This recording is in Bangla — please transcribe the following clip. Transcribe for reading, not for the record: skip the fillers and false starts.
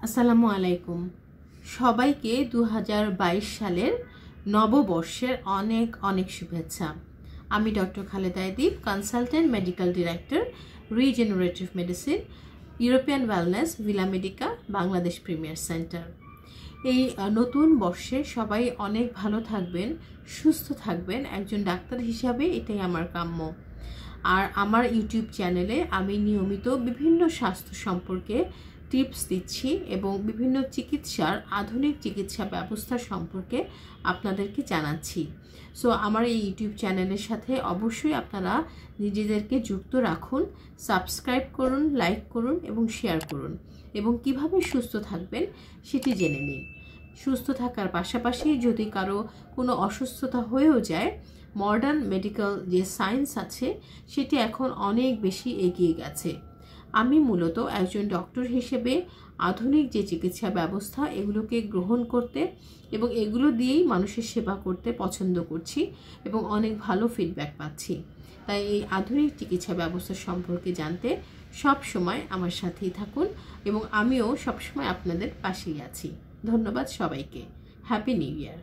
আসসালামু আলাইকুম সবাইকে 2022 সালের নববর্ষের অনেক অনেক শুভেচ্ছা। আমি doctor Khaleda Adib, consultant medical director, regenerative medicine, European wellness, Villa Medica, Bangladesh premier centre. এই নতুন বর্ষে সবাই অনেক ভালো থাকবেন, সুস্থ থাকবেন। একজন ডাক্তার হিসাবে এটাই আমার কাম্য। আর আমার ইউটিউব চ্যানেলে আমি নিয়মিত বিভিন্ন স্বাস্থ্য সম্পর্কে টিপস দিচ্ছি এবং বিভিন্ন চিকিৎসার আধুনিক চিকিৎসা ব্যবস্থা সম্পর্কে আপনাদেরকে জানাচ্ছি। সো আমার এই ইউটিউব চ্যানেলের সাথে অবশ্যই আপনারা নিজেদেরকে যুক্ত রাখুন, সাবস্ক্রাইব করুন, লাইক করুন এবং শেয়ার করুন এবং কিভাবে সুস্থ থাকবেন সেটি জেনে নিন। সুস্থ থাকার পাশাপাশি যদি কারো কোনো অসুস্থতা হয়েও যায়, মডার্ন মেডিকেল যে সায়েন্স আছে সেটি এখন অনেক বেশি এগিয়ে গেছে। আমি মূলত একজন ডক্টর হিসেবে আধুনিক যে চিকিৎসা ব্যবস্থা এগুলোকে গ্রহণ করতে এবং এগুলো দিয়েই মানুষের সেবা করতে পছন্দ করছি এবং অনেক ভালো ফিডব্যাক পাচ্ছি। তাই এই আধুনিক চিকিৎসা ব্যবস্থা সম্পর্কে জানতে সব সময় আমার সাথেই থাকুন এবং আমিও সবসময় আপনাদের পাশেই আছি। ধন্যবাদ সবাইকে। Happy new year.